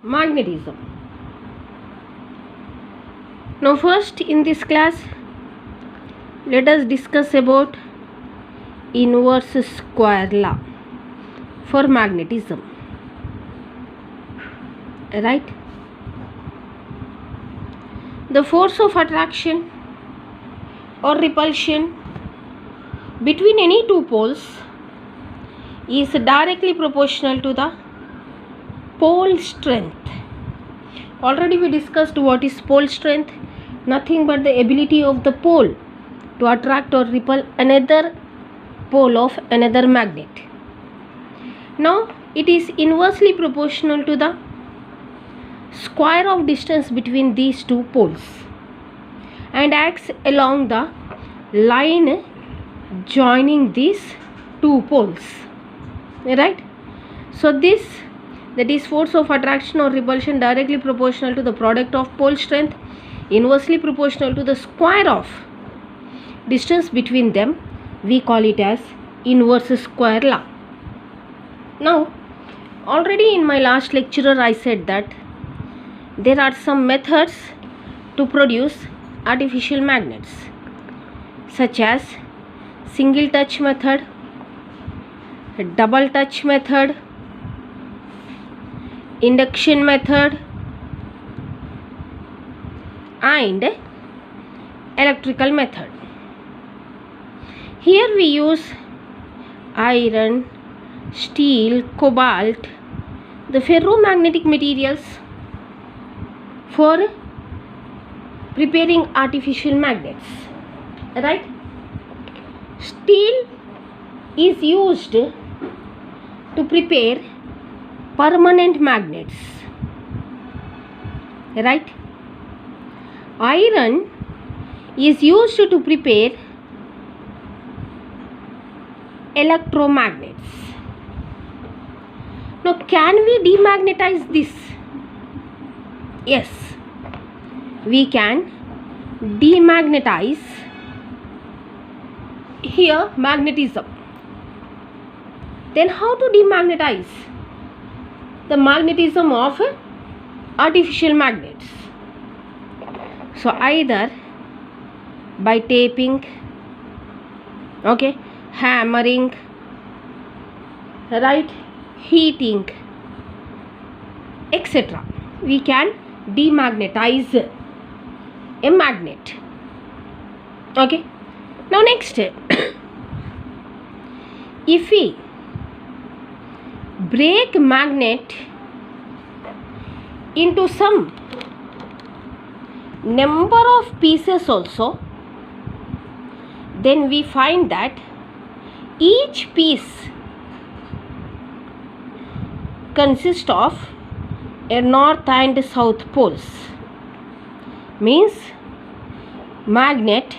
magnetism. Now first in this class let us discuss about inverse square law for magnetism, right? The force of attraction or repulsion between any two poles is directly proportional to the pole strength. Already we discussed what is pole strength, nothing but the ability of the pole to attract or repel another pole of another magnet. Now it is inversely proportional to the square of distance between these two poles and acts along the line joining these two poles, right? So this, that is force of attraction or repulsion, directly proportional to the product of pole strength, inversely proportional to the square of distance between them. We call it as inverse square law. Now already in my last lecture I said that there are some methods to produce artificial magnets, such as single touch method, double touch method, induction method, and electrical method. Here we use iron, steel, cobalt, the ferromagnetic materials for preparing artificial magnets, right? Steel is used to prepare permanent magnets, right? Iron is used to prepare electromagnets. Now can we demagnetize this? Yes, we can demagnetize here magnetism. Then how to demagnetize the magnetism of artificial magnets? So either by taping, okay, hammering, right, heating, etc. we can demagnetize a magnet. Okay, now next, if we break magnet into some number of pieces also, then we find that each piece consists of a north and south poles. Means magnet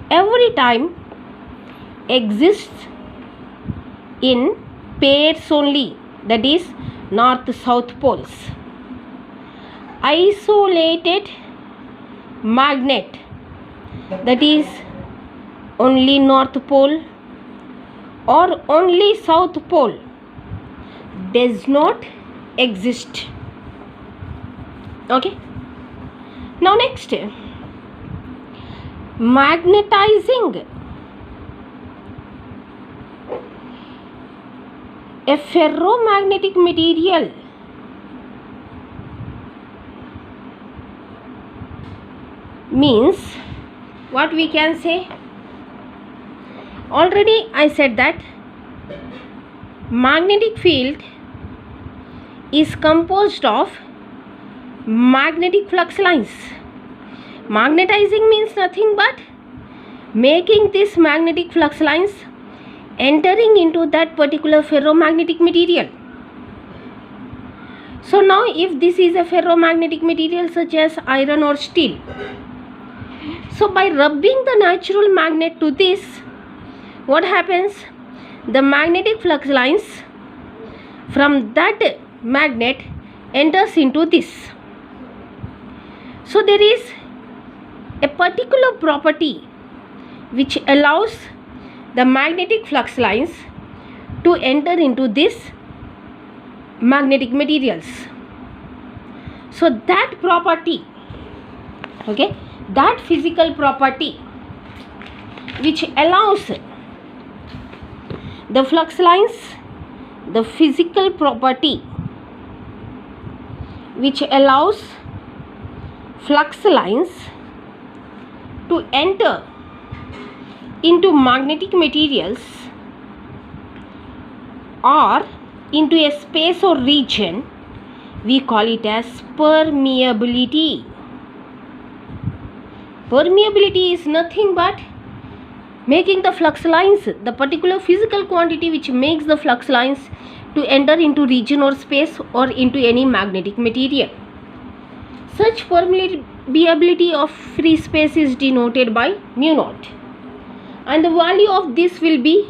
every time exists in pairs only, that is north south poles. Isolated magnet, that is only north pole or only south pole, does not exist. Okay, now next, magnetizing a ferromagnetic material means what we can say? Already I said that magnetic field is composed of magnetic flux lines. Magnetizing means nothing but making these magnetic flux lines entering into that particular ferromagnetic material. So now if this is a ferromagnetic material such as iron or steel, so by rubbing the natural magnet to this, what happens? The magnetic flux lines from that magnet enters into this. So there is a particular property which allows the magnetic flux lines to enter into this magnetic materials. So that property, okay, that physical property which allows the flux lines, the physical property which allows flux lines to enter into magnetic materials or into a space or region, we call it as permeability. Permeability is nothing but making the flux lines, the particular physical quantity which makes the flux lines to enter into region or space or into any magnetic material. Such permeability of free space is denoted by mu naught, and the value of this will be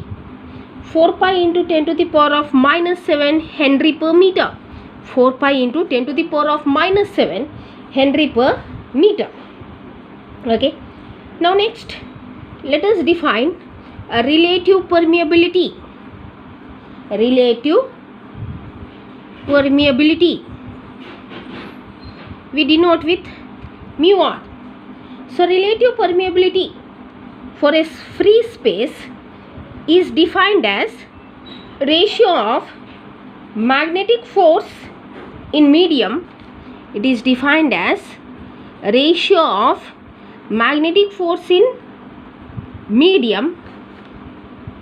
4 pi into 10 to the power of minus 7 Henry per meter. 4 pi into 10 to the power of minus 7 Henry per meter. Okay. Now next, let us define a relative permeability. Relative permeability we denote with mu r. So relative permeability for a free space is defined as ratio of magnetic force in medium. It is defined as ratio of magnetic force in medium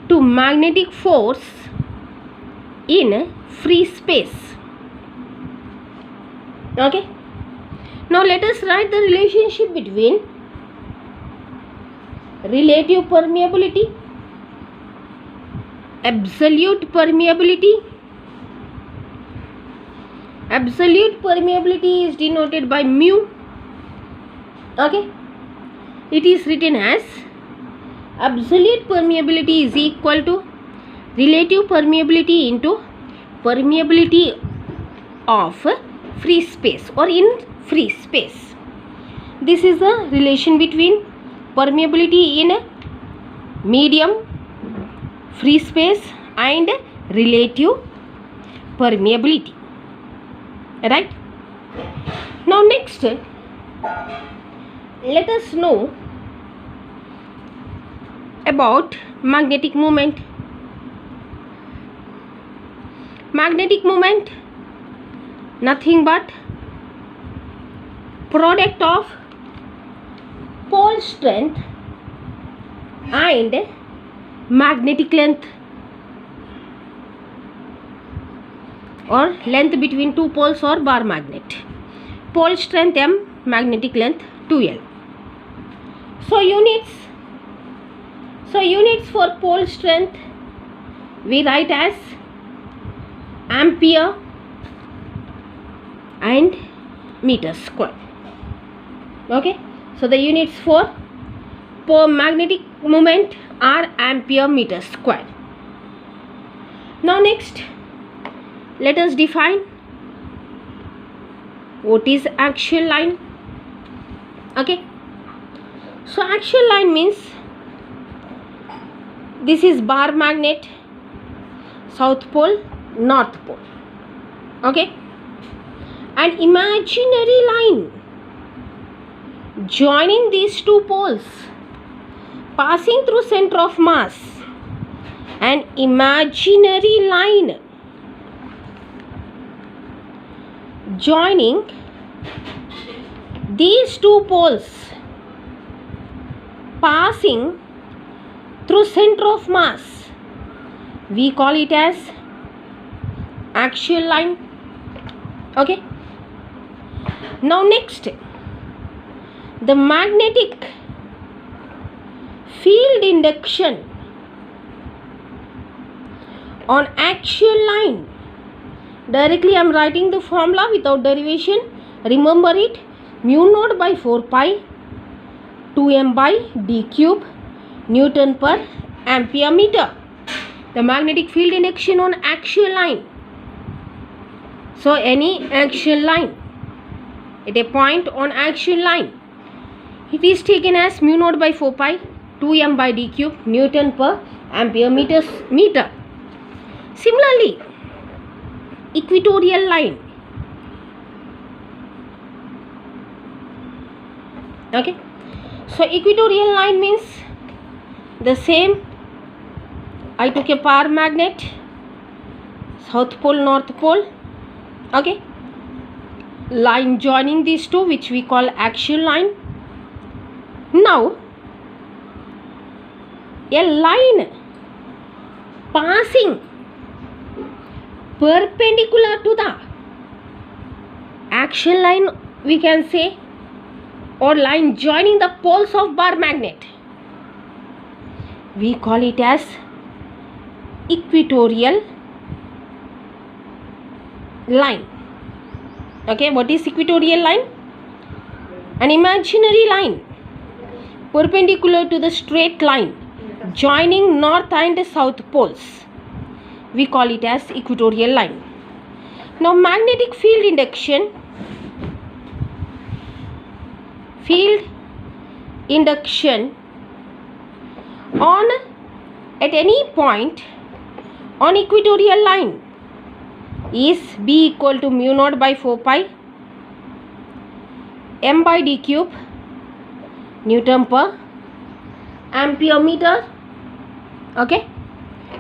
to magnetic force in free space. Okay. Now let us write the relationship between relative permeability, absolute permeability. Absolute permeability is denoted by mu. Okay. It is written as absolute permeability is equal to relative permeability into permeability of free space or in free space. This is the relation between permeability in medium, free space and relative permeability. Right? Now next, let us know about magnetic moment. Magnetic moment, nothing but product of pole strength and magnetic length, or length between two poles or bar magnet. Pole strength m, magnetic length 2L. So units for pole strength we write as ampere and meter square. Okay. So the units for magnetic moment are ampere meter square. Now next, let us define what is axial line. Okay. So axial line means this is bar magnet, south pole, north pole. Okay. An imaginary line joining these two poles passing through center of mass. An imaginary line joining these two poles passing through center of mass, we call it as axial line. Okay. Now next, the magnetic field induction on axial line. Directly I am writing the formula without derivation. Remember it, mu naught by 4 pi 2m by d cube Newton per ampere meter. The magnetic field induction on axial line. So any axial line at a point on axial line, it is taken as mu naught by 4 pi 2m by d cube Newton per ampere meter. Similarly, equatorial line. Okay, so equatorial line means the same. I took a power magnet, south pole, north pole. Okay, line joining these two, which we call axial line. Now a line passing perpendicular to the axial line, we can say, or line joining the poles of bar magnet, we call it as equatorial line. Okay, what is equatorial line? An imaginary line perpendicular to the straight line joining north and south poles. We call it as equatorial line. Now magnetic field induction. Field induction on at any point on equatorial line is B equal to mu naught by 4 pi m by d cube Newton per ampere meter. Okay,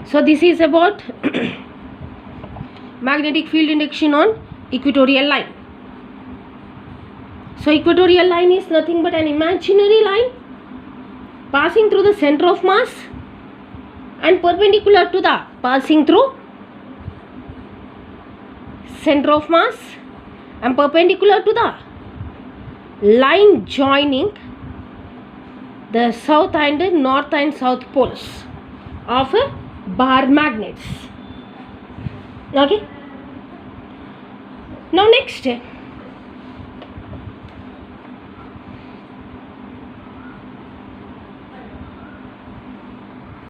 so this is about magnetic field induction on equatorial line. So equatorial line is nothing but an imaginary line passing through the center of mass and perpendicular to the passing through center of mass and perpendicular to the line joining the south and north and south poles of bar magnets. Okay, now next